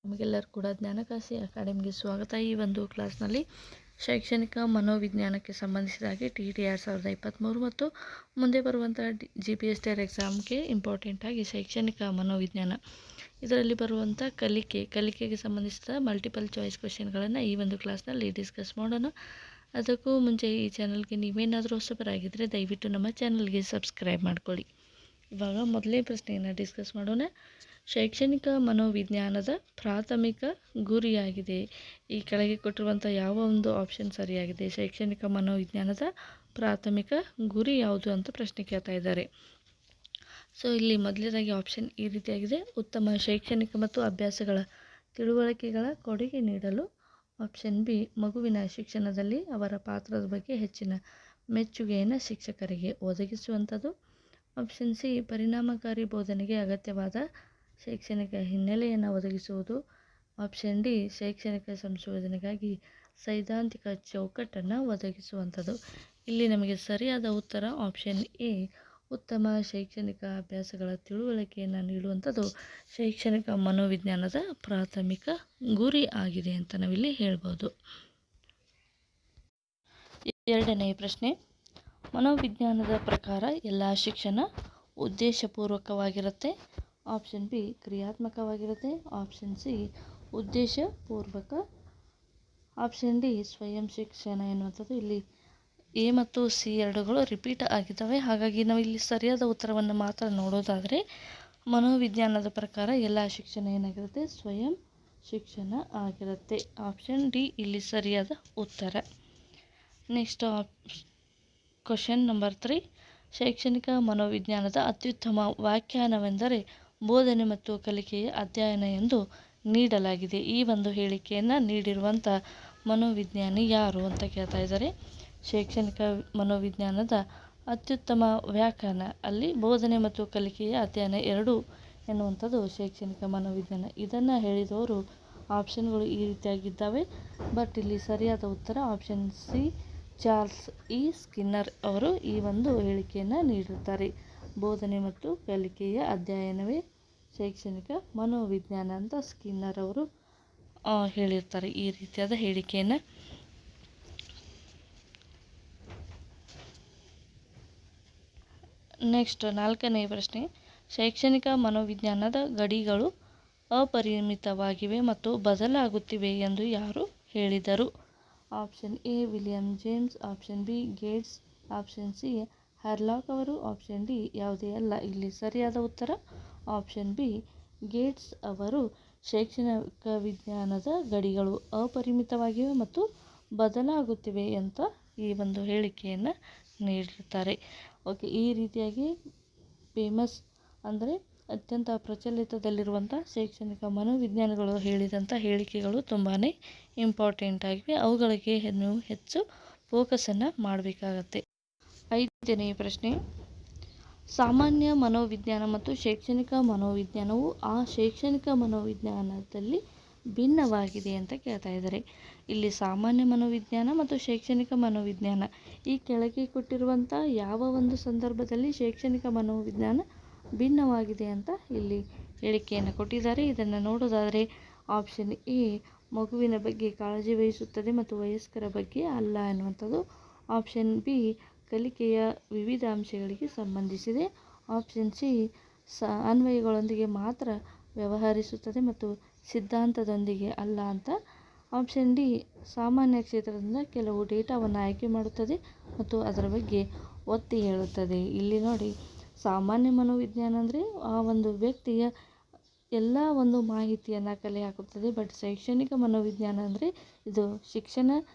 ನಮಗೆಲ್ಲರೂ ಕೂಡ ಜ್ಞಾನಕಾಶಿ ಅಕಾಡೆಮಿಗೆ ಸ್ವಾಗತ. ಈ ಒಂದು ಕ್ಲಾಸ್ನಲ್ಲಿ ಶೈಕ್ಷಣಿಕ ಮನೋವಿಜ್ಞಾನಕ್ಕೆ ಸಂಬಂಧಿಸಿದ ಹಾಗೆ TET 2023 ಮತ್ತು ಮುಂದೆ ಬರುವಂಥ GPS ಟೈರ್ ಎಕ್ಸಾಮ್ಗೆ ಇಂಪಾರ್ಟೆಂಟ್ ಆಗಿ ಶೈಕ್ಷಣಿಕ ಮನೋವಿಜ್ಞಾನ ಇದರಲ್ಲಿ ಬರುವಂಥ ಕಲಿಕೆಗೆ ಸಂಬಂಧಿಸಿದ ಮಲ್ಟಿಪಲ್ ಚಾಯ್ಸ್ ಕ್ವೆಶನ್ಗಳನ್ನು ಈ ಒಂದು ಕ್ಲಾಸ್ನಲ್ಲಿ ಡಿಸ್ಕಸ್ ಮಾಡೋಣ. ಅದಕ್ಕೂ ಮುಂಚೆ ಈ ಚಾನಲ್ಗೆ ನೀವೇನಾದರೂ ಹೊಸಬರಾಗಿದ್ದರೆ ದಯವಿಟ್ಟು ನಮ್ಮ ಚಾನಲ್ಗೆ ಸಬ್ಸ್ಕ್ರೈಬ್ ಮಾಡ್ಕೊಳ್ಳಿ. ಇವಾಗ ಮೊದಲನೇ ಪ್ರಶ್ನೆಯನ್ನು ಡಿಸ್ಕಸ್ ಮಾಡೋಣ. ಶೈಕ್ಷಣಿಕ ಮನೋವಿಜ್ಞಾನದ ಪ್ರಾಥಮಿಕ ಗುರಿಯಾಗಿದೆ. ಈ ಕೆಳಗೆ ಕೊಟ್ಟಿರುವಂಥ ಯಾವ ಒಂದು ಆಪ್ಷನ್ ಸರಿಯಾಗಿದೆ? ಶೈಕ್ಷಣಿಕ ಮನೋವಿಜ್ಞಾನದ ಪ್ರಾಥಮಿಕ ಗುರಿ ಯಾವುದು ಅಂತ ಪ್ರಶ್ನೆ ಕೇಳ್ತಾ ಇದ್ದಾರೆ. ಸೊ ಇಲ್ಲಿ ಮೊದಲನೇದಾಗಿ ಆಪ್ಷನ್ ಈ ರೀತಿಯಾಗಿದೆ: ಉತ್ತಮ ಶೈಕ್ಷಣಿಕ ಮತ್ತು ಅಭ್ಯಾಸಗಳ ತಿಳುವಳಿಕೆಗಳ ಕೊಡುಗೆ ನೀಡಲು. ಆಪ್ಷನ್ ಬಿ, ಮಗುವಿನ ಶಿಕ್ಷಣದಲ್ಲಿ ಅವರ ಪಾತ್ರದ ಬಗ್ಗೆ ಹೆಚ್ಚಿನ ಮೆಚ್ಚುಗೆಯನ್ನು ಶಿಕ್ಷಕರಿಗೆ ಒದಗಿಸುವಂಥದ್ದು. ಆಪ್ಷನ್ ಸಿ, ಪರಿಣಾಮಕಾರಿ ಬೋಧನೆಗೆ ಅಗತ್ಯವಾದ ಶೈಕ್ಷಣಿಕ ಹಿನ್ನೆಲೆಯನ್ನು ಒದಗಿಸುವುದು. ಆಪ್ಷನ್ ಡಿ, ಶೈಕ್ಷಣಿಕ ಸಂಶೋಧನೆಗಾಗಿ ಸೈದ್ಧಾಂತಿಕ ಚೌಕಟ್ಟನ್ನು ಒದಗಿಸುವಂಥದ್ದು. ಇಲ್ಲಿ ನಮಗೆ ಸರಿಯಾದ ಉತ್ತರ ಆಪ್ಷನ್ ಎ, ಉತ್ತಮ ಶೈಕ್ಷಣಿಕ ಅಭ್ಯಾಸಗಳ ತಿಳುವಳಿಕೆಯನ್ನು ನೀಡುವಂಥದ್ದು ಶೈಕ್ಷಣಿಕ ಮನೋವಿಜ್ಞಾನದ ಪ್ರಾಥಮಿಕ ಗುರಿ ಆಗಿದೆ ಅಂತ ನಾವಿಲ್ಲಿ ಹೇಳ್ಬೋದು. ಎರಡನೇ ಪ್ರಶ್ನೆ: ಮನೋವಿಜ್ಞಾನದ ಪ್ರಕಾರ ಎಲ್ಲ ಶಿಕ್ಷಣ ಉದ್ದೇಶಪೂರ್ವಕವಾಗಿರುತ್ತೆ. ಆಪ್ಷನ್ ಬಿ, ಕ್ರಿಯಾತ್ಮಕವಾಗಿರುತ್ತೆ. ಆಪ್ಷನ್ ಸಿ, ಉದ್ದೇಶಪೂರ್ವಕ. ಆಪ್ಷನ್ ಡಿ, ಸ್ವಯಂ ಶಿಕ್ಷಣ ಎನ್ನುವಂಥದ್ದು. ಇಲ್ಲಿ ಎ ಮತ್ತು ಸಿ ಎರಡುಗಳು ರಿಪೀಟ್ ಆಗಿದ್ದಾವೆ, ಹಾಗಾಗಿ ನಾವು ಇಲ್ಲಿ ಸರಿಯಾದ ಉತ್ತರವನ್ನು ಮಾತ್ರ ನೋಡೋದಾದರೆ ಮನೋವಿಜ್ಞಾನದ ಪ್ರಕಾರ ಎಲ್ಲ ಶಿಕ್ಷಣ ಏನಾಗಿರುತ್ತೆ? ಸ್ವಯಂ ಶಿಕ್ಷಣ ಆಗಿರುತ್ತೆ. ಆಪ್ಷನ್ ಡಿ ಇಲ್ಲಿ ಸರಿಯಾದ ಉತ್ತರ. ನೆಕ್ಸ್ಟ್ ಕ್ವಶನ್ ನಂಬರ್ 3: ಶೈಕ್ಷಣಿಕ ಮನೋವಿಜ್ಞಾನದ ಅತ್ಯುತ್ತಮ ವ್ಯಾಖ್ಯಾನವೆಂದರೆ ಬೋಧನೆ ಮತ್ತು ಕಲಿಕೆಯ ಅಧ್ಯಯನ ಎಂದು ನೀಡಲಾಗಿದೆ. ಈ ಒಂದು ಹೇಳಿಕೆಯನ್ನು ನೀಡಿರುವಂಥ ಮನೋವಿಜ್ಞಾನಿ ಯಾರು ಅಂತ ಕೇಳ್ತಾ ಇದ್ದಾರೆ. ಶೈಕ್ಷಣಿಕ ಮನೋವಿಜ್ಞಾನದ ಅತ್ಯುತ್ತಮ ವ್ಯಾಖ್ಯಾನ, ಅಲ್ಲಿ ಬೋಧನೆ ಮತ್ತು ಕಲಿಕೆಯ ಅಧ್ಯಯನ ಎರಡು ಎನ್ನುವಂಥದ್ದು ಶೈಕ್ಷಣಿಕ ಮನೋವಿಜ್ಞಾನ. ಇದನ್ನು ಹೇಳಿದವರು ಆಪ್ಷನ್ಗಳು ಈ ರೀತಿಯಾಗಿದ್ದಾವೆ, ಬಟ್ ಇಲ್ಲಿ ಸರಿಯಾದ ಉತ್ತರ option C, Charles E Skinner ಅವರು ಈ ಒಂದು ಹೇಳಿಕೆಯನ್ನು ನೀಡಿರುತ್ತಾರೆ. ಬೋಧನೆ ಮತ್ತು ಕಲಿಕೆಯ ಅಧ್ಯಯನವೇ ಶೈಕ್ಷಣಿಕ ಮನೋವಿಜ್ಞಾನ ಅಂತ ಸ್ಕಿನ್ನರ್ ಅವರು ಹೇಳಿರ್ತಾರೆ ಈ ರೀತಿಯಾದ ಹೇಳಿಕೆಯನ್ನು. ನೆಕ್ಸ್ಟ್ ನಾಲ್ಕನೇ ಪ್ರಶ್ನೆ: ಶೈಕ್ಷಣಿಕ ಮನೋವಿಜ್ಞಾನದ ಗಡಿಗಳು ಅಪರಿಮಿತವಾಗಿವೆ ಮತ್ತು ಬದಲಾಗುತ್ತಿವೆ ಎಂದು ಯಾರು ಹೇಳಿದರು? Option A, William James. Option B, Gates. Option C, Hurlock ಅವರು. ಆಪ್ಷನ್ ಡಿ ಯಾವುದೇ ಅಲ್ಲ. ಇಲ್ಲಿ ಸರಿಯಾದ ಉತ್ತರ ಆಪ್ಷನ್ ಬಿ, ಗೇಟ್ಸ್ ಅವರು ಶೈಕ್ಷಣಿಕ ವಿಜ್ಞಾನದ ಗಡಿಗಳು ಅಪರಿಮಿತವಾಗಿವೆ ಮತ್ತು ಬದಲಾಗುತ್ತಿವೆ ಅಂತ ಈ ಒಂದು ಹೇಳಿಕೆಯನ್ನು ನೀಡಿರ್ತಾರೆ. ಓಕೆ, ಈ ರೀತಿಯಾಗಿ ಫೇಮಸ್ ಅಂದರೆ ಅತ್ಯಂತ ಪ್ರಚಲಿತದಲ್ಲಿರುವಂಥ ಶೈಕ್ಷಣಿಕ ಮನೋವಿಜ್ಞಾನಿಗಳು ಹೇಳಿದಂಥ ಹೇಳಿಕೆಗಳು ತುಂಬಾ ಇಂಪಾರ್ಟೆಂಟ್ ಆಗಿವೆ. ಅವುಗಳಿಗೆ ನೀವು ಹೆಚ್ಚು ಫೋಕಸನ್ನು ಮಾಡಬೇಕಾಗತ್ತೆ. ಐದನೇ ಪ್ರಶ್ನೆ: ಸಾಮಾನ್ಯ ಮನೋವಿಜ್ಞಾನ ಮತ್ತು ಶೈಕ್ಷಣಿಕ ಮನೋವಿಜ್ಞಾನವು ಆ ಶೈಕ್ಷಣಿಕ ಮನೋವಿಜ್ಞಾನದಲ್ಲಿ ಭಿನ್ನವಾಗಿದೆ ಅಂತ ಕೇಳ್ತಾ ಇದ್ದಾರೆ. ಇಲ್ಲಿ ಸಾಮಾನ್ಯ ಮನೋವಿಜ್ಞಾನ ಮತ್ತು ಶೈಕ್ಷಣಿಕ ಮನೋವಿಜ್ಞಾನ ಈ ಕೆಳಗೆ ಕೊಟ್ಟಿರುವಂಥ ಯಾವ ಒಂದು ಸಂದರ್ಭದಲ್ಲಿ ಶೈಕ್ಷಣಿಕ ಮನೋವಿಜ್ಞಾನ ಭಿನ್ನವಾಗಿದೆ ಅಂತ ಇಲ್ಲಿ ಹೇಳಿಕೆಯನ್ನು ಕೊಟ್ಟಿದ್ದಾರೆ. ಇದನ್ನು ನೋಡೋದಾದರೆ ಆಪ್ಷನ್ ಎ, ಮಗುವಿನ ಬಗ್ಗೆ ಕಾಳಜಿ ವಹಿಸುತ್ತದೆ ಮತ್ತು ವಯಸ್ಕರ ಬಗ್ಗೆ ಅಲ್ಲ ಎನ್ನುವಂಥದ್ದು. ಆಪ್ಷನ್ ಬಿ, ಕಲಿಕೆಯ ವಿವಿಧ ಅಂಶಗಳಿಗೆ ಸಂಬಂಧಿಸಿದೆ. ಆಪ್ಷನ್ ಸಿ, ಅನ್ವಯಗಳೊಂದಿಗೆ ಮಾತ್ರ ವ್ಯವಹರಿಸುತ್ತದೆ ಮತ್ತು ಸಿದ್ಧಾಂತದೊಂದಿಗೆ ಅಲ್ಲ ಅಂತ. ಆಪ್ಷನ್ ಡಿ, ಸಾಮಾನ್ಯ ಕ್ಷೇತ್ರದಿಂದ ಕೆಲವು ಡೇಟಾವನ್ನು ಆಯ್ಕೆ ಮಾಡುತ್ತದೆ ಮತ್ತು ಅದರ ಬಗ್ಗೆ ಒತ್ತಿ ಹೇಳುತ್ತದೆ. ಇಲ್ಲಿ ನೋಡಿ, ಸಾಮಾನ್ಯ ಮನೋವಿಜ್ಞಾನ ಅಂದರೆ ಆ ಒಂದು ವ್ಯಕ್ತಿಯ ಎಲ್ಲ ಒಂದು ಮಾಹಿತಿಯನ್ನು ಕಲೆ ಹಾಕುತ್ತದೆ. ಬಟ್ ಶೈಕ್ಷಣಿಕ ಮನೋವಿಜ್ಞಾನ ಅಂದರೆ ಇದು ಶಿಕ್ಷಣ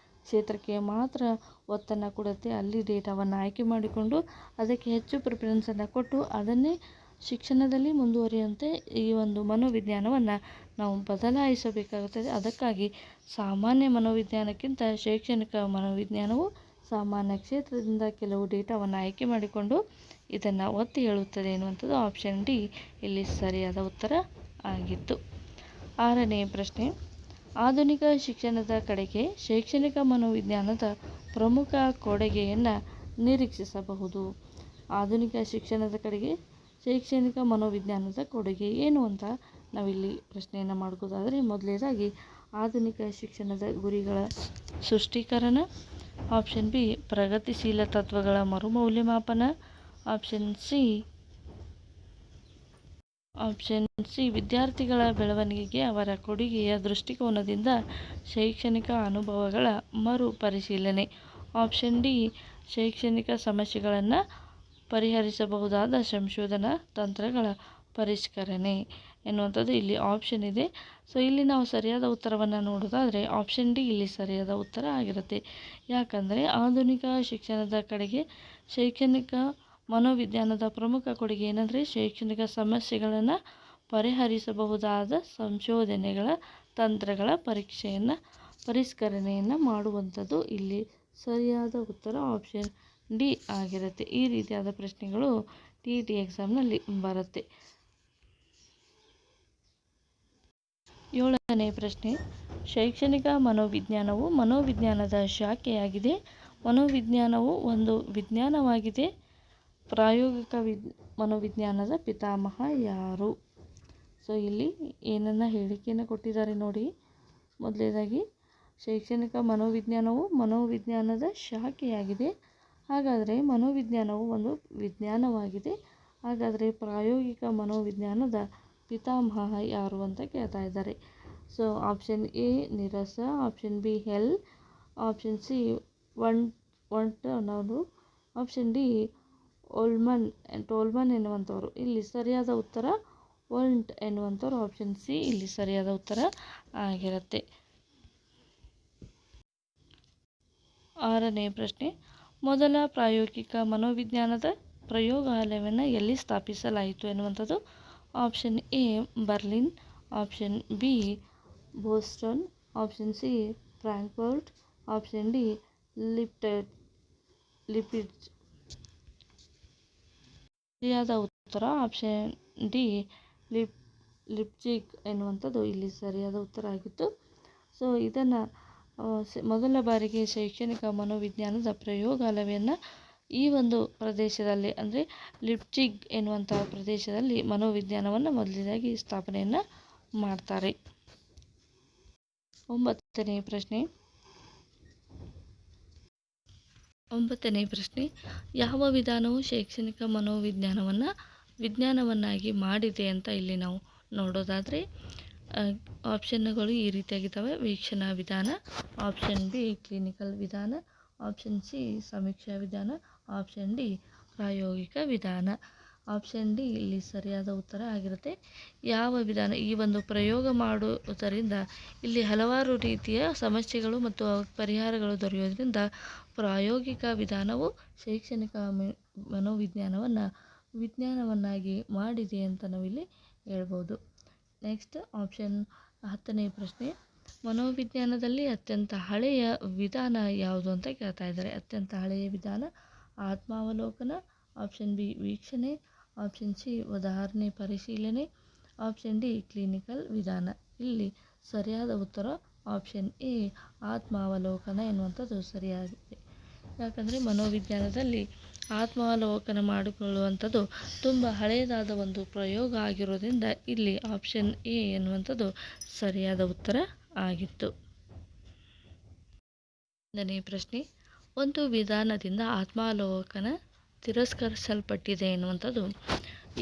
ಕ್ಷೇತ್ರಕ್ಕೆ ಮಾತ್ರ ಒತ್ತನ್ನು ಕೊಡುತ್ತೆ. ಅಲ್ಲಿ ಡೇಟಾವನ್ನು ಆಯ್ಕೆ ಮಾಡಿಕೊಂಡು ಅದಕ್ಕೆ ಹೆಚ್ಚು ಪ್ರಿಫರೆನ್ಸನ್ನು ಕೊಟ್ಟು ಅದನ್ನೇ ಶಿಕ್ಷಣದಲ್ಲಿ ಮುಂದುವರಿಯುವಂತೆ ಈ ಒಂದು ಮನೋವಿಜ್ಞಾನವನ್ನು ನಾವು ಬದಲಾಯಿಸಬೇಕಾಗುತ್ತದೆ. ಅದಕ್ಕಾಗಿ ಸಾಮಾನ್ಯ ಮನೋವಿಜ್ಞಾನಕ್ಕಿಂತ ಶೈಕ್ಷಣಿಕ ಮನೋವಿಜ್ಞಾನವು ಸಾಮಾನ್ಯ ಕ್ಷೇತ್ರದಿಂದ ಕೆಲವು ಡೇಟಾವನ್ನು ಆಯ್ಕೆ ಮಾಡಿಕೊಂಡು ಇದನ್ನು ಒತ್ತಿ ಹೇಳುತ್ತದೆ ಎನ್ನುವಂಥದ್ದು ಆಪ್ಷನ್ ಡಿ ಇಲ್ಲಿ ಸರಿಯಾದ ಉತ್ತರ ಆಗಿತ್ತು. ಆರನೇ ಪ್ರಶ್ನೆ: ಆಧುನಿಕ ಶಿಕ್ಷಣದ ಕಡೆಗೆ ಶೈಕ್ಷಣಿಕ ಮನೋವಿಜ್ಞಾನದ ಪ್ರಮುಖ ಕೊಡುಗೆಯನ್ನು ನಿರೀಕ್ಷಿಸಬಹುದು. ಆಧುನಿಕ ಶಿಕ್ಷಣದ ಕಡೆಗೆ ಶೈಕ್ಷಣಿಕ ಮನೋವಿಜ್ಞಾನದ ಕೊಡುಗೆ ಏನು ಅಂತ ನಾವಿಲ್ಲಿ ಪ್ರಶ್ನೆಯನ್ನು ಮಾಡ್ಕೋದಾದರೆ, ಮೊದಲನೇದಾಗಿ ಆಧುನಿಕ ಶಿಕ್ಷಣದ ಗುರಿಗಳ ಸೃಷ್ಟೀಕರಣ. ಆಪ್ಷನ್ ಬಿ ಪ್ರಗತಿಶೀಲ ತತ್ವಗಳ ಮರುಮೌಲ್ಯಮಾಪನ. ಆಪ್ಷನ್ ಸಿ ವಿದ್ಯಾರ್ಥಿಗಳ ಬೆಳವಣಿಗೆಗೆ ಅವರ ಕೊಡುಗೆಯ ದೃಷ್ಟಿಕೋನದಿಂದ ಶೈಕ್ಷಣಿಕ ಅನುಭವಗಳ ಮರುಪರಿಶೀಲನೆ. ಆಪ್ಷನ್ ಡಿ ಶೈಕ್ಷಣಿಕ ಸಮಸ್ಯೆಗಳನ್ನು ಪರಿಹರಿಸಬಹುದಾದ ಸಂಶೋಧನಾ ತಂತ್ರಗಳ ಪರಿಷ್ಕರಣೆ ಎನ್ನುವಂಥದ್ದು ಇಲ್ಲಿ ಆಪ್ಷನ್ ಇದೆ. ಸೊ ಇಲ್ಲಿ ನಾವು ಸರಿಯಾದ ಉತ್ತರವನ್ನು ನೋಡೋದಾದರೆ ಆಪ್ಷನ್ ಡಿ ಇಲ್ಲಿ ಸರಿಯಾದ ಉತ್ತರ ಆಗಿರುತ್ತೆ. ಯಾಕಂದರೆ ಆಧುನಿಕ ಶಿಕ್ಷಣದ ಕಡೆಗೆ ಶೈಕ್ಷಣಿಕ ಮನೋವಿಜ್ಞಾನದ ಪ್ರಮುಖ ಕೊಡುಗೆ ಏನಂದರೆ ಶೈಕ್ಷಣಿಕ ಸಮಸ್ಯೆಗಳನ್ನು ಪರಿಹರಿಸಬಹುದಾದ ಸಂಶೋಧನೆಗಳ ತಂತ್ರಗಳ ಪರಿಷ್ಕರಣೆಯನ್ನು ಮಾಡುವಂಥದ್ದು. ಇಲ್ಲಿ ಸರಿಯಾದ ಉತ್ತರ ಆಪ್ಷನ್ ಡಿ ಆಗಿರುತ್ತೆ. ಈ ರೀತಿಯಾದ ಪ್ರಶ್ನೆಗಳು TET ಎಕ್ಸಾಮ್ನಲ್ಲಿ ಬರುತ್ತೆ. 7ನೇ ಪ್ರಶ್ನೆ, ಶೈಕ್ಷಣಿಕ ಮನೋವಿಜ್ಞಾನವು ಮನೋವಿಜ್ಞಾನದ ಶಾಖೆಯಾಗಿದೆ. ಮನೋವಿಜ್ಞಾನವು ಒಂದು ವಿಜ್ಞಾನವಾಗಿದೆ. ಪ್ರಾಯೋಗಿಕ ಮನೋವಿಜ್ಞಾನದ ಪಿತಾಮಹ ಯಾರು? ಸೊ ಇಲ್ಲಿ ಏನನ್ನ ಹೇಳಿಕೆಯನ್ನು ಕೊಟ್ಟಿದ್ದಾರೆ ನೋಡಿ. ಮೊದಲನೇದಾಗಿ ಶೈಕ್ಷಣಿಕ ಮನೋವಿಜ್ಞಾನವು ಮನೋವಿಜ್ಞಾನದ ಶಾಖೆಯಾಗಿದೆ. ಹಾಗಾದರೆ ಮನೋವಿಜ್ಞಾನವು ಒಂದು ವಿಜ್ಞಾನವಾಗಿದೆ. ಹಾಗಾದರೆ ಪ್ರಾಯೋಗಿಕ ಮನೋವಿಜ್ಞಾನದ ಪಿತಾಮಹ ಯಾರು ಅಂತ ಕೇಳ್ತಾ ಇದ್ದಾರೆ. ಸೊ ಆಪ್ಷನ್ ಎ ನಿರಸ, option B Hull, option C ವಂಟನರು, ಆಪ್ಷನ್ ಡಿ ಟೋಲ್ಮನ್ ಎನ್ನುವಂಥವ್ರು. ಇಲ್ಲಿ ಸರಿಯಾದ ಉತ್ತರ ವಂಟ್ ಎನ್ನುವಂಥವ್ರು. ಆಪ್ಷನ್ ಸಿ ಇಲ್ಲಿ ಸರಿಯಾದ ಉತ್ತರ ಆಗಿರುತ್ತೆ. 6ನೇ ಪ್ರಶ್ನೆ, ಮೊದಲ ಪ್ರಾಯೋಗಿಕ ಮನೋವಿಜ್ಞಾನದ ಪ್ರಯೋಗಾಲಯವನ್ನು ಎಲ್ಲಿ ಸ್ಥಾಪಿಸಲಾಯಿತು ಎನ್ನುವಂಥದ್ದು. Option A Berlin, option B Boston, option C Frankfurt, option D Leipzig. ಸರಿಯಾದ ಉತ್ತರ ಆಪ್ಷನ್ ಡಿ ಲಿಪ್ಜಿಗ್ ಎನ್ನುವಂಥದ್ದು ಇಲ್ಲಿ ಸರಿಯಾದ ಉತ್ತರ ಆಗಿತ್ತು. ಸೊ ಇದನ್ನು ಮೊದಲ ಬಾರಿಗೆ ಶೈಕ್ಷಣಿಕ ಮನೋವಿಜ್ಞಾನದ ಪ್ರಯೋಗಾಲಯವನ್ನು ಈ ಒಂದು ಪ್ರದೇಶದಲ್ಲಿ ಅಂದರೆ ಲಿಪ್ಜಿಗ್ ಎನ್ನುವಂತಹ ಪ್ರದೇಶದಲ್ಲಿ ಮನೋವಿಜ್ಞಾನವನ್ನು ಮೊದಲನೇದಾಗಿ ಸ್ಥಾಪನೆಯನ್ನು ಮಾಡ್ತಾರೆ. 9ನೇ ಪ್ರಶ್ನೆ, ಯಾವ ವಿಧಾನವು ಶೈಕ್ಷಣಿಕ ಮನೋವಿಜ್ಞಾನವನ್ನು ವಿಜ್ಞಾನವನ್ನಾಗಿ ಮಾಡಿದೆ ಅಂತ ಇಲ್ಲಿ ನಾವು ನೋಡೋದಾದರೆ ಆಪ್ಷನ್ಗಳು ಈ ರೀತಿಯಾಗಿದ್ದಾವೆ. ವೀಕ್ಷಣಾ ವಿಧಾನ, ಆಪ್ಷನ್ ಬಿ ಕ್ಲಿನಿಕಲ್ ವಿಧಾನ, ಆಪ್ಷನ್ ಸಿ ಸಮೀಕ್ಷಾ ವಿಧಾನ, ಆಪ್ಷನ್ ಡಿ ಪ್ರಾಯೋಗಿಕ ವಿಧಾನ. ಆಪ್ಷನ್ ಡಿ ಇಲ್ಲಿ ಸರಿಯಾದ ಉತ್ತರ ಆಗಿರುತ್ತೆ. ಯಾವ ವಿಧಾನ? ಈ ಒಂದು ಪ್ರಯೋಗ ಮಾಡುವುದರಿಂದ ಇಲ್ಲಿ ಹಲವಾರು ರೀತಿಯ ಸಮಸ್ಯೆಗಳು ಮತ್ತು ಪರಿಹಾರಗಳು ದೊರೆಯೋದ್ರಿಂದ ಪ್ರಾಯೋಗಿಕ ವಿಧಾನವು ಶೈಕ್ಷಣಿಕ ಮನೋವಿಜ್ಞಾನವನ್ನು ವಿಜ್ಞಾನವನ್ನಾಗಿ ಮಾಡಿದೆ ಅಂತ ನಾವಿಲ್ಲಿ ಹೇಳ್ಬೋದು. ನೆಕ್ಸ್ಟ್ ಆಪ್ಷನ್ 10ನೇ ಪ್ರಶ್ನೆ, ಮನೋವಿಜ್ಞಾನದಲ್ಲಿ ಅತ್ಯಂತ ಹಳೆಯ ವಿಧಾನ ಯಾವುದು ಅಂತ ಕೇಳ್ತಾ ಇದ್ದಾರೆ. ಅತ್ಯಂತ ಹಳೆಯ ವಿಧಾನ ಆತ್ಮಾವಲೋಕನ, ಆಪ್ಷನ್ ಬಿ ವೀಕ್ಷಣೆ, ಆಪ್ಷನ್ ಸಿ ಉದಾಹರಣೆ ಪರಿಶೀಲನೆ, ಆಪ್ಷನ್ ಡಿ ಕ್ಲಿನಿಕಲ್ ವಿಧಾನ. ಇಲ್ಲಿ ಸರಿಯಾದ ಉತ್ತರ ಆಪ್ಷನ್ ಎ ಆತ್ಮಾವಲೋಕನ ಎನ್ನುವಂಥದ್ದು ಸರಿಯಾಗಿದೆ. ಯಾಕಂದರೆ ಮನೋವಿಜ್ಞಾನದಲ್ಲಿ ಆತ್ಮಾವಲೋಕನ ಮಾಡಿಕೊಳ್ಳುವಂಥದ್ದು ತುಂಬ ಹಳೆಯದಾದ ಒಂದು ಪ್ರಯೋಗ ಆಗಿರೋದ್ರಿಂದ ಇಲ್ಲಿ ಆಪ್ಷನ್ ಎ ಎನ್ನುವಂಥದ್ದು ಸರಿಯಾದ ಉತ್ತರ ಆಗಿತ್ತು. 1ನೇ ಪ್ರಶ್ನೆ, ಒಂದು ವಿಧಾನದಿಂದ ಆತ್ಮಾವಲೋಕನ ತಿರಸ್ಕರಿಸಲ್ಪಟ್ಟಿದೆ ಎನ್ನುವಂಥದ್ದು.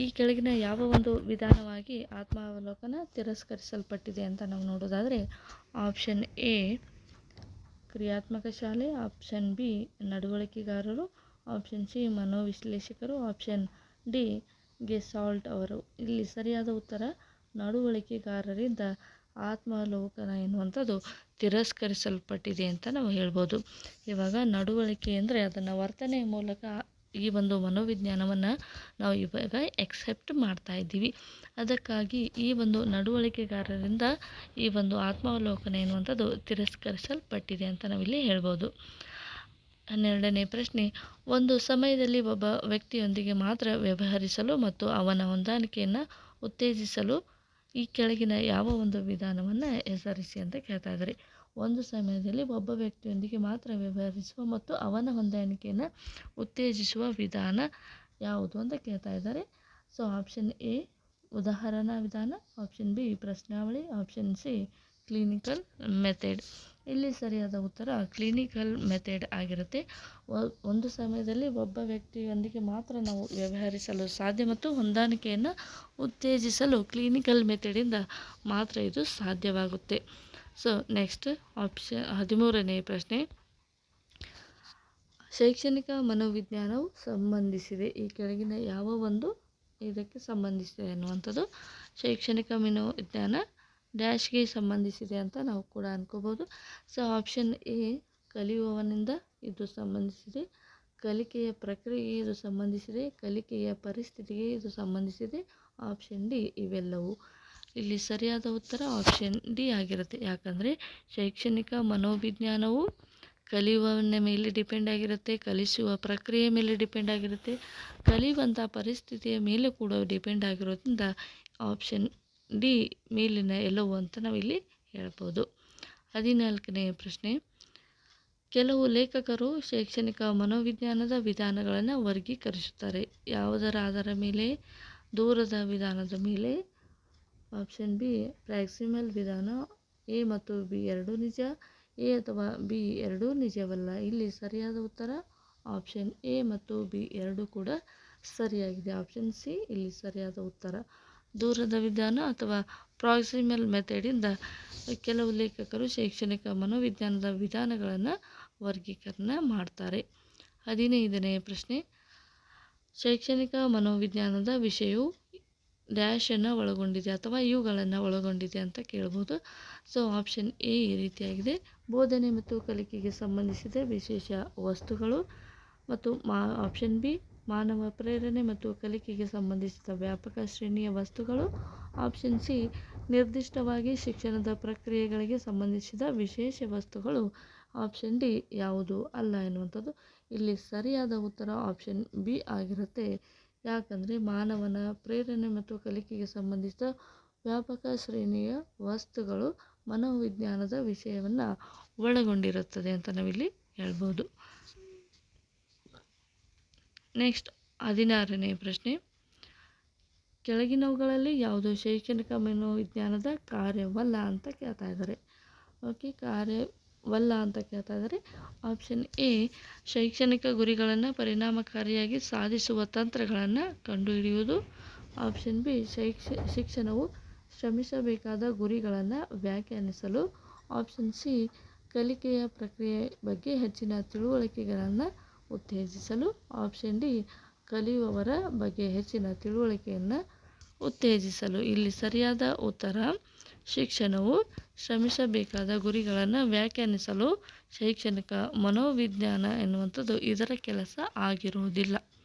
ಈ ಕೆಳಗಿನ ಯಾವ ಒಂದು ವಿಧಾನವಾಗಿ ಆತ್ಮಾವಲೋಕನ ತಿರಸ್ಕರಿಸಲ್ಪಟ್ಟಿದೆ ಅಂತ ನಾವು ನೋಡೋದಾದರೆ ಆಪ್ಷನ್ ಎ ಕ್ರಿಯಾತ್ಮಕ ಶಾಲೆ, ಆಪ್ಷನ್ ಬಿ ನಡವಳಿಕೆಗಾರರು, ಆಪ್ಷನ್ ಸಿ ಮನೋವಿಶ್ಲೇಷಕರು, ಆಪ್ಷನ್ ಡಿ ಗೆಸಾಲ್ಟ್ ಅವರು. ಇಲ್ಲಿ ಸರಿಯಾದ ಉತ್ತರ ನಡವಳಿಕೆಗಾರರಿಂದ ಆತ್ಮಾವಲೋಕನ ಎನ್ನುವಂಥದ್ದು ತಿರಸ್ಕರಿಸಲ್ಪಟ್ಟಿದೆ ಅಂತ ನಾವು ಹೇಳ್ಬೋದು. ಇವಾಗ ನಡವಳಿಕೆ ಅಂದರೆ ಅದನ್ನು ವರ್ತನೆಯ ಮೂಲಕ ಈ ಒಂದು ಮನೋವಿಜ್ಞಾನವನ್ನು ನಾವು ಇವಾಗ ಎಕ್ಸೆಪ್ಟ್ ಮಾಡ್ತಾ ಇದ್ದೀವಿ. ಅದಕ್ಕಾಗಿ ಈ ಒಂದು ನಡವಳಿಕೆಗಾರರಿಂದ ಈ ಒಂದು ಆತ್ಮಾವಲೋಕನ ಎನ್ನುವಂಥದ್ದು ತಿರಸ್ಕರಿಸಲ್ಪಟ್ಟಿದೆ ಅಂತ ನಾವಿಲ್ಲಿ ಹೇಳ್ಬೋದು. 12ನೇ ಪ್ರಶ್ನೆ, ಒಂದು ಸಮಯದಲ್ಲಿ ಒಬ್ಬ ವ್ಯಕ್ತಿಯೊಂದಿಗೆ ಮಾತ್ರ ವ್ಯವಹರಿಸಲು ಮತ್ತು ಅವನ ಹೊಂದಾಣಿಕೆಯನ್ನು ಉತ್ತೇಜಿಸಲು ಈ ಕೆಳಗಿನ ಯಾವ ಒಂದು ವಿಧಾನವನ್ನು ಹೆಸರಿಸಿ ಅಂತ ಕೇಳ್ತಾ ಇದ್ದಾರೆ. ಒಂದು ಸಮಯದಲ್ಲಿ ಒಬ್ಬ ವ್ಯಕ್ತಿಯೊಂದಿಗೆ ಮಾತ್ರ ವ್ಯವಹರಿಸುವ ಮತ್ತು ಅವನ ಹೊಂದಾಣಿಕೆಯನ್ನು ಉತ್ತೇಜಿಸುವ ವಿಧಾನ ಯಾವುದು ಅಂತ ಕೇಳ್ತಾ ಇದ್ದಾರೆ. ಸೊ ಆಪ್ಷನ್ ಎ ಉದಾಹರಣಾ ವಿಧಾನ, ಆಪ್ಷನ್ ಬಿ ಪ್ರಶ್ನಾವಳಿ, ಆಪ್ಷನ್ ಸಿ ಕ್ಲಿನಿಕಲ್ ಮೆಥಡ್. ಇಲ್ಲಿ ಸರಿಯಾದ ಉತ್ತರ ಕ್ಲಿನಿಕಲ್ ಮೆಥಡ್ ಆಗಿರುತ್ತೆ. ಒಂದು ಸಮಯದಲ್ಲಿ ಒಬ್ಬ ವ್ಯಕ್ತಿಯೊಂದಿಗೆ ಮಾತ್ರ ನಾವು ವ್ಯವಹರಿಸಲು ಸಾಧ್ಯ ಮತ್ತು ಹೊಂದಾಣಿಕೆಯನ್ನು ಉತ್ತೇಜಿಸಲು ಕ್ಲಿನಿಕಲ್ ಮೆಥಡಿಂದ ಮಾತ್ರ ಇದು ಸಾಧ್ಯವಾಗುತ್ತೆ. ಸೊ ನೆಕ್ಸ್ಟ್ ಆಪ್ಷನ್ 13ನೇ ಪ್ರಶ್ನೆ, ಶೈಕ್ಷಣಿಕ ಮನೋವಿಜ್ಞಾನವು ಸಂಬಂಧಿಸಿದೆ ಈ ಕೆಳಗಿನ ಯಾವ ಒಂದು ಇದಕ್ಕೆ ಸಂಬಂಧಿಸಿದೆ ಅನ್ನುವಂಥದ್ದು. ಶೈಕ್ಷಣಿಕ ಮನೋವಿಜ್ಞಾನ ಡ್ಯಾಶ್ಗೆ ಸಂಬಂಧಿಸಿದೆ ಅಂತ ನಾವು ಕೂಡ ಅನ್ಕೋಬೋದು. ಸೊ ಆಪ್ಷನ್ ಎ ಕಲಿಯುವವನಿಂದ ಇದು ಸಂಬಂಧಿಸಿದೆ, ಕಲಿಕೆಯ ಪ್ರಕ್ರಿಯೆಗೆ ಇದು ಸಂಬಂಧಿಸಿದೆ, ಕಲಿಕೆಯ ಪರಿಸ್ಥಿತಿಗೆ ಇದು ಸಂಬಂಧಿಸಿದೆ, ಆಪ್ಷನ್ ಡಿ ಇವೆಲ್ಲವೂ. ಇಲ್ಲಿ ಸರಿಯಾದ ಉತ್ತರ ಆಪ್ಷನ್ ಡಿ ಆಗಿರುತ್ತೆ. ಯಾಕಂದರೆ ಶೈಕ್ಷಣಿಕ ಮನೋವಿಜ್ಞಾನವು ಕಲಿಯುವವನ ಮೇಲೆ ಡಿಪೆಂಡ್ ಆಗಿರುತ್ತೆ, ಕಲಿಸುವ ಪ್ರಕ್ರಿಯೆ ಮೇಲೆ ಡಿಪೆಂಡ್ ಆಗಿರುತ್ತೆ, ಕಲಿಯುವಂಥ ಪರಿಸ್ಥಿತಿಯ ಮೇಲೆ ಕೂಡ ಡಿಪೆಂಡ್ ಆಗಿರೋದ್ರಿಂದ ಆಪ್ಷನ್ ಡಿ ಮೇಲಿನ ಎಲ್ಲವೂ ಅಂತ ನಾವಿಲ್ಲಿ ಹೇಳ್ಬೋದು. 14ನೇ ಪ್ರಶ್ನೆ, ಕೆಲವು ಲೇಖಕರು ಶೈಕ್ಷಣಿಕ ಮನೋವಿಜ್ಞಾನದ ವಿಧಾನಗಳನ್ನು ವರ್ಗೀಕರಿಸುತ್ತಾರೆ. ಯಾವುದರ ಆಧಾರದ ಮೇಲೆ? ದೂರದ ವಿಧಾನದ ಮೇಲೆ. ಆಪ್ಷನ್ ಬಿ ಪ್ರಾಕ್ಸಿಮಲ್ ವಿಧಾನ. ಎ ಮತ್ತು ಬಿ ಎರಡೂ ನಿಜ, ಎ ಅಥವಾ ಬಿ ಎರಡೂ ನಿಜವಲ್ಲ. ಇಲ್ಲಿ ಸರಿಯಾದ ಉತ್ತರ ಆಪ್ಷನ್ ಎ ಮತ್ತು ಬಿ ಎರಡೂ ಕೂಡ ಸರಿಯಾಗಿದೆ. ಆಪ್ಷನ್ ಸಿ ಇಲ್ಲಿ ಸರಿಯಾದ ಉತ್ತರ. ದೂರದ ವಿಧಾನ ಅಥವಾ ಪ್ರಾಕ್ಸಿಮಲ್ ಮೆಥಡಿಂದ ಕೆಲವು ಲೇಖಕರು ಶೈಕ್ಷಣಿಕ ಮನೋವಿಜ್ಞಾನದ ವಿಧಾನಗಳನ್ನು ವರ್ಗೀಕರಣ ಮಾಡ್ತಾರೆ. 15ನೇ ಪ್ರಶ್ನೆ, ಶೈಕ್ಷಣಿಕ ಮನೋವಿಜ್ಞಾನದ ವಿಷಯವು ಡ್ಯಾಶನ್ನು ಒಳಗೊಂಡಿದೆ ಅಥವಾ ಇವುಗಳನ್ನು ಒಳಗೊಂಡಿದೆ ಅಂತ ಕೇಳ್ಬೋದು. ಸೊ ಆಪ್ಷನ್ ಎ ಈ ರೀತಿಯಾಗಿದೆ, ಬೋಧನೆ ಮತ್ತು ಕಲಿಕೆಗೆ ಸಂಬಂಧಿಸಿದ ವಿಶೇಷ ವಸ್ತುಗಳು. ಮತ್ತು ಆಪ್ಷನ್ ಬಿ ಮಾನವ ಪ್ರೇರಣೆ ಮತ್ತು ಕಲಿಕೆಗೆ ಸಂಬಂಧಿಸಿದ ವ್ಯಾಪಕ ಶ್ರೇಣಿಯ ವಸ್ತುಗಳು. ಆಪ್ಷನ್ ಸಿ ನಿರ್ದಿಷ್ಟವಾಗಿ ಶಿಕ್ಷಣದ ಪ್ರಕ್ರಿಯೆಗಳಿಗೆ ಸಂಬಂಧಿಸಿದ ವಿಶೇಷ ವಸ್ತುಗಳು. ಆಪ್ಷನ್ ಡಿ ಯಾವುದು ಅಲ್ಲ ಎನ್ನುವಂಥದ್ದು. ಇಲ್ಲಿ ಸರಿಯಾದ ಉತ್ತರ ಆಪ್ಷನ್ ಬಿ ಆಗಿರುತ್ತೆ. ಯಾಕಂದರೆ ಮಾನವನ ಪ್ರೇರಣೆ ಮತ್ತು ಕಲಿಕೆಗೆ ಸಂಬಂಧಿಸಿದ ವ್ಯಾಪಕ ಶ್ರೇಣಿಯ ವಸ್ತುಗಳು ಮನೋವಿಜ್ಞಾನದ ವಿಷಯವನ್ನು ಒಳಗೊಂಡಿರುತ್ತದೆ ಅಂತ ನಾವಿಲ್ಲಿ ಹೇಳ್ಬೋದು. ನೆಕ್ಸ್ಟ್ 16ನೇ ಪ್ರಶ್ನೆ, ಕೆಳಗಿನವುಗಳಲ್ಲಿ ಯಾವುದು ಶೈಕ್ಷಣಿಕ ಮನೋವಿಜ್ಞಾನದ ಕಾರ್ಯವಲ್ಲ ಅಂತ ಕೇಳ್ತಾ ಇದ್ದಾರೆ. ಓಕೆ, ಕಾರ್ಯವಲ್ಲ ಅಂತ ಕೇಳ್ತಾ ಇದ್ದಾರೆ. ಆಪ್ಷನ್ ಎ ಶೈಕ್ಷಣಿಕ ಗುರಿಗಳನ್ನು ಪರಿಣಾಮಕಾರಿಯಾಗಿ ಸಾಧಿಸುವ ತಂತ್ರಗಳನ್ನು ಕಂಡುಹಿಡಿಯುವುದು. ಆಪ್ಷನ್ ಬಿ ಶಿಕ್ಷಣವು ಶ್ರಮಿಸಬೇಕಾದ ಗುರಿಗಳನ್ನು ವ್ಯಾಖ್ಯಾನಿಸಲು. ಆಪ್ಷನ್ ಸಿ ಕಲಿಕೆಯ ಪ್ರಕ್ರಿಯೆ ಬಗ್ಗೆ ಹೆಚ್ಚಿನ ತಿಳುವಳಿಕೆಗಳನ್ನು ಉತ್ತೇಜಿಸಲು. ಆಪ್ಷನ್ ಡಿ ಕಲಿಯುವವರ ಬಗ್ಗೆ ಹೆಚ್ಚಿನ ತಿಳುವಳಿಕೆಯನ್ನು ಉತ್ತೇಜಿಸಲು. ಇಲ್ಲಿ ಸರಿಯಾದ ಉತ್ತರ ಶಿಕ್ಷಣವು ಶ್ರಮಿಸಬೇಕಾದ ಗುರಿಗಳನ್ನು ವ್ಯಾಖ್ಯಾನಿಸಲು ಶೈಕ್ಷಣಿಕ ಮನೋವಿಜ್ಞಾನ ಎನ್ನುವಂಥದ್ದು ಇದರ ಕೆಲಸ ಆಗಿರುವುದಿಲ್ಲ.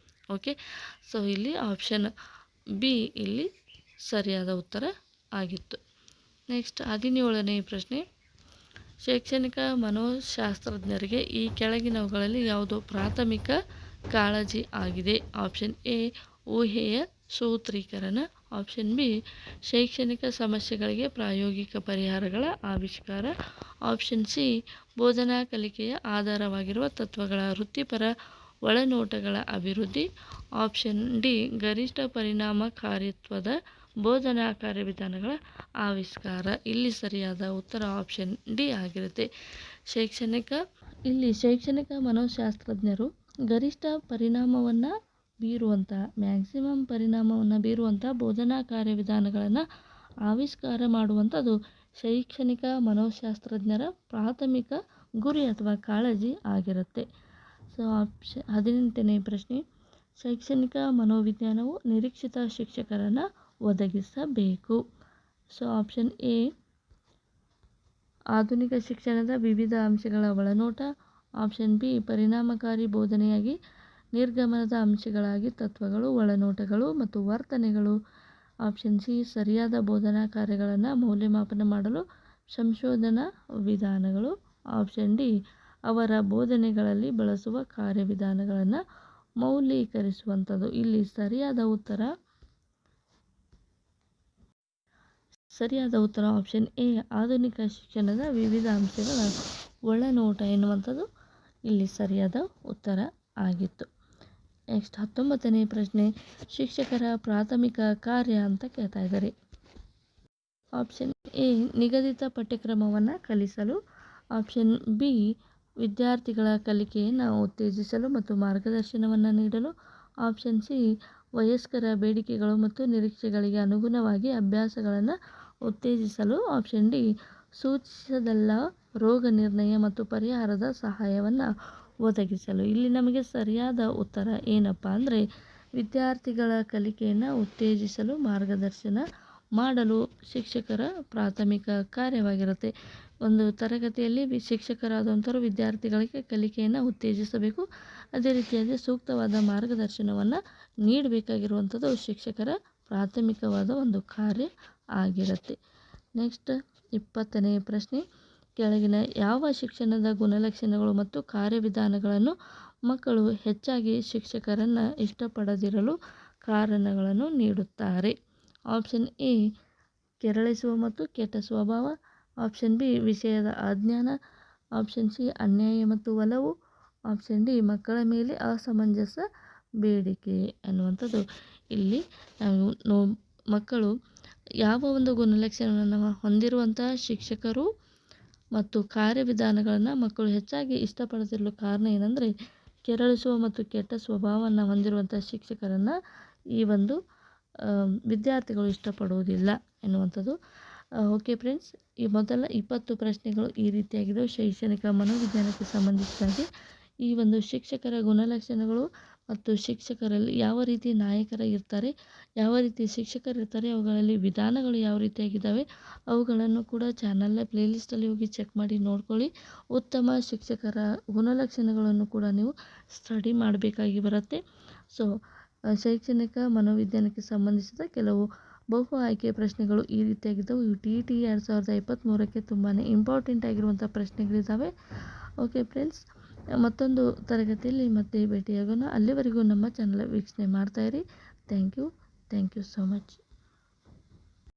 ಓಕೆ, ಸೊ ಇಲ್ಲಿ ಆಪ್ಷನ್ ಬಿ ಇಲ್ಲಿ ಸರಿಯಾದ ಉತ್ತರ ಆಗಿತ್ತು. ನೆಕ್ಸ್ಟ್ 17ನೇ ಪ್ರಶ್ನೆ, ಶೈಕ್ಷಣಿಕ ಮನೋಶಾಸ್ತ್ರಜ್ಞರಿಗೆ ಈ ಕೆಳಗಿನವುಗಳಲ್ಲಿ ಯಾವುದು ಪ್ರಾಥಮಿಕ ಕಾಳಜಿ ಆಗಿದೆ? ಆಪ್ಷನ್ ಎ ಊಹೆಯ ಸೂತ್ರೀಕರಣ. ಆಪ್ಷನ್ ಬಿ ಶೈಕ್ಷಣಿಕ ಸಮಸ್ಯೆಗಳಿಗೆ ಪ್ರಾಯೋಗಿಕ ಪರಿಹಾರಗಳ ಆವಿಷ್ಕಾರ. ಆಪ್ಷನ್ ಸಿ ಬೋಧನಾ ಕಲಿಕೆಯ ಆಧಾರವಾಗಿರುವ ತತ್ವಗಳ ವೃತ್ತಿಪರ ಒಳನೋಟಗಳ ಅಭಿವೃದ್ಧಿ. ಆಪ್ಷನ್ ಡಿ ಗರಿಷ್ಠ ಪರಿಣಾಮಕಾರಿತ್ವದ ಬೋಧನಾ ಕಾರ್ಯವಿಧಾನಗಳ ಆವಿಷ್ಕಾರ. ಇಲ್ಲಿ ಸರಿಯಾದ ಉತ್ತರ ಆಪ್ಷನ್ ಡಿ ಆಗಿರುತ್ತೆ. ಶೈಕ್ಷಣಿಕ ಮನೋಶಾಸ್ತ್ರಜ್ಞರು ಗರಿಷ್ಠ ಪರಿಣಾಮವನ್ನು ಮ್ಯಾಕ್ಸಿಮಮ್ ಪರಿಣಾಮವನ್ನು ಬೀರುವಂಥ ಬೋಧನಾ ಕಾರ್ಯವಿಧಾನಗಳನ್ನು ಆವಿಷ್ಕಾರ ಮಾಡುವಂಥದ್ದು ಶೈಕ್ಷಣಿಕ ಮನೋಶಾಸ್ತ್ರಜ್ಞರ ಪ್ರಾಥಮಿಕ ಗುರಿ ಅಥವಾ ಕಾಳಜಿ ಆಗಿರುತ್ತೆ. ಸೊ 18ನೇ ಪ್ರಶ್ನೆ, ಶೈಕ್ಷಣಿಕ ಮನೋವಿಜ್ಞಾನವು ನಿರೀಕ್ಷಿತ ಶಿಕ್ಷಕರನ್ನು ಒದಗಿಸಬೇಕು. ಸೊ ಆಪ್ಷನ್ ಎ ಆಧುನಿಕ ಶಿಕ್ಷಣದ ವಿವಿಧ ಅಂಶಗಳ ಒಳನೋಟ. ಆಪ್ಷನ್ ಬಿ ಪರಿಣಾಮಕಾರಿ ಬೋಧನೆಯಾಗಿ ನಿರ್ಗಮನದ ಅಂಶಗಳಾಗಿ ತತ್ವಗಳು, ಒಳನೋಟಗಳು ಮತ್ತು ವರ್ತನೆಗಳು. ಆಪ್ಷನ್ ಸಿ ಸರಿಯಾದ ಬೋಧನಾ ಕಾರ್ಯಗಳನ್ನು ಮೌಲ್ಯಮಾಪನ ಮಾಡಲು ಸಂಶೋಧನಾ ವಿಧಾನಗಳು. ಆಪ್ಷನ್ ಡಿ ಅವರ ಬೋಧನೆಗಳಲ್ಲಿ ಬಳಸುವ ಕಾರ್ಯವಿಧಾನಗಳನ್ನು ಮೌಲ್ಯೀಕರಿಸುವಂಥದ್ದು. ಇಲ್ಲಿ ಸರಿಯಾದ ಉತ್ತರ ಆಪ್ಷನ್ ಎ ಆಧುನಿಕ ಶಿಕ್ಷಣದ ವಿವಿಧ ಅಂಶಗಳ ಒಳನೋಟ ಎನ್ನುವಂಥದ್ದು ಇಲ್ಲಿ ಸರಿಯಾದ ಉತ್ತರ ಆಗಿತ್ತು. ನೆಕ್ಸ್ಟ್ 19ನೇ ಪ್ರಶ್ನೆ, ಶಿಕ್ಷಕರ ಪ್ರಾಥಮಿಕ ಕಾರ್ಯ ಅಂತ ಕೇಳ್ತಾ ಇದ್ದಾರೆ. ಆಪ್ಷನ್ ಎ ನಿಗದಿತ ಪಠ್ಯಕ್ರಮವನ್ನು ಕಲಿಸಲು, ಆಪ್ಷನ್ ಬಿ ವಿದ್ಯಾರ್ಥಿಗಳ ಕಲಿಕೆಯನ್ನು ಉತ್ತೇಜಿಸಲು ಮತ್ತು ಮಾರ್ಗದರ್ಶನವನ್ನು ನೀಡಲು, ಆಪ್ಷನ್ ಸಿ ವಯಸ್ಕರ ಬೇಡಿಕೆಗಳು ಮತ್ತು ನಿರೀಕ್ಷೆಗಳಿಗೆ ಅನುಗುಣವಾಗಿ ಅಭ್ಯಾಸಗಳನ್ನು ಉತ್ತೇಜಿಸಲು, ಆಪ್ಷನ್ ಡಿ ಸೂಚಿಸದಲ್ಲ ರೋಗ ನಿರ್ಣಯ ಮತ್ತು ಪರಿಹಾರದ ಸಹಾಯವನ್ನು ಒದಗಿಸಲು. ಇಲ್ಲಿ ನಮಗೆ ಸರಿಯಾದ ಉತ್ತರ ಏನಪ್ಪ ಅಂದರೆ ವಿದ್ಯಾರ್ಥಿಗಳ ಕಲಿಕೆಯನ್ನು ಉತ್ತೇಜಿಸಲು ಮಾರ್ಗದರ್ಶನ ಮಾಡಲು ಶಿಕ್ಷಕರ ಪ್ರಾಥಮಿಕ ಕಾರ್ಯವಾಗಿರುತ್ತೆ. ಒಂದು ತರಗತಿಯಲ್ಲಿ ಶಿಕ್ಷಕರಾದಂಥವರು ವಿದ್ಯಾರ್ಥಿಗಳಿಗೆ ಕಲಿಕೆಯನ್ನು ಉತ್ತೇಜಿಸಬೇಕು. ಅದೇ ರೀತಿಯಾಗಿ ಸೂಕ್ತವಾದ ಮಾರ್ಗದರ್ಶನವನ್ನು ನೀಡಬೇಕಾಗಿರುವಂಥದ್ದು ಶಿಕ್ಷಕರ ಪ್ರಾಥಮಿಕವಾದ ಒಂದು ಕಾರ್ಯ ಆಗಿರುತ್ತೆ. ನೆಕ್ಸ್ಟ್ 20ನೇ ಪ್ರಶ್ನೆ, ಕೆಳಗಿನ ಯಾವ ಶಿಕ್ಷಣದ ಗುಣಲಕ್ಷಣಗಳು ಮತ್ತು ಕಾರ್ಯವಿಧಾನಗಳನ್ನು ಮಕ್ಕಳು ಹೆಚ್ಚಾಗಿ ಶಿಕ್ಷಕರನ್ನು ಇಷ್ಟಪಡದಿರಲು ಕಾರಣಗಳನ್ನು ನೀಡುತ್ತಾರೆ? ಆಪ್ಷನ್ ಎ ಕೆರಳಿಸುವ ಮತ್ತು ಕೆಟ್ಟ ಸ್ವಭಾವ, ಆಪ್ಷನ್ ಬಿ ವಿಷಯದ ಅಜ್ಞಾನ, ಆಪ್ಷನ್ ಸಿ ಅನ್ಯಾಯ ಮತ್ತು ಒಲವು, ಆಪ್ಷನ್ ಡಿ ಮಕ್ಕಳ ಮೇಲೆ ಅಸಮಂಜಸ ಬೇಡಿಕೆ ಅನ್ನುವಂಥದ್ದು. ಇಲ್ಲಿ ನಾವು ಮಕ್ಕಳು ಯಾವ ಒಂದು ಗುಣಲಕ್ಷಣವನ್ನು ಹೊಂದಿರುವಂತಹ ಶಿಕ್ಷಕರು ಮತ್ತು ಕಾರ್ಯವಿಧಾನಗಳನ್ನು ಮಕ್ಕಳು ಹೆಚ್ಚಾಗಿ ಇಷ್ಟಪಡದಿರಲು ಕಾರಣ ಏನಂದರೆ ಕೆರಳಿಸುವ ಮತ್ತು ಕೆಟ್ಟ ಸ್ವಭಾವವನ್ನು ಹೊಂದಿರುವಂಥ ಶಿಕ್ಷಕರನ್ನು ಈ ಒಂದು ವಿದ್ಯಾರ್ಥಿಗಳು ಇಷ್ಟಪಡುವುದಿಲ್ಲ ಎನ್ನುವಂಥದ್ದು. ಓಕೆ ಫ್ರೆಂಡ್ಸ್, ಈ ಮೊದಲ 20 ಪ್ರಶ್ನೆಗಳು ಈ ರೀತಿಯಾಗಿದ್ದವು. ಶೈಕ್ಷಣಿಕ ಮನೋವಿಜ್ಞಾನಕ್ಕೆ ಸಂಬಂಧಿಸಿದಂತೆ ಈ ಒಂದು ಶಿಕ್ಷಕರ ಗುಣಲಕ್ಷಣಗಳು ಮತ್ತು ಶಿಕ್ಷಕರಲ್ಲಿ ಯಾವ ರೀತಿ ನಾಯಕರ ಇರ್ತಾರೆ, ಯಾವ ರೀತಿ ಶಿಕ್ಷಕರು ಇರ್ತಾರೆ, ಅವುಗಳಲ್ಲಿ ವಿಧಾನಗಳು ಯಾವ ರೀತಿಯಾಗಿದ್ದಾವೆ ಅವುಗಳನ್ನು ಕೂಡ ಚಾನಲ್ನ ಪ್ಲೇಲಿಸ್ಟಲ್ಲಿ ಹೋಗಿ ಚೆಕ್ ಮಾಡಿ ನೋಡ್ಕೊಳ್ಳಿ. ಉತ್ತಮ ಶಿಕ್ಷಕರ ಗುಣಲಕ್ಷಣಗಳನ್ನು ಕೂಡ ನೀವು ಸ್ಟಡಿ ಮಾಡಬೇಕಾಗಿ ಬರುತ್ತೆ. ಸೊ ಶೈಕ್ಷಣಿಕ ಮನೋವಿಜ್ಞಾನಕ್ಕೆ ಸಂಬಂಧಿಸಿದ ಕೆಲವು ಬಹು ಆಯ್ಕೆ ಪ್ರಶ್ನೆಗಳು ಈ ರೀತಿಯಾಗಿದ್ದವು. ಇವು TET 2023ಕ್ಕೆ ತುಂಬಾ ಇಂಪಾರ್ಟೆಂಟ್ ಆಗಿರುವಂಥ ಪ್ರಶ್ನೆಗಳಿದ್ದಾವೆ. ಓಕೆ ಫ್ರೆಂಡ್ಸ್, ಮತ್ತೊಂದು ತರಗತಿಯಲ್ಲಿ ಮತ್ತೆ ಭೇಟಿಯಾಗೋಣ. ಅಲ್ಲಿವರೆಗೂ ನಮ್ಮ ಚಾನಲ್ ವೀಕ್ಷಣೆ ಮಾಡ್ತಾಯಿರಿ. Thank you so much.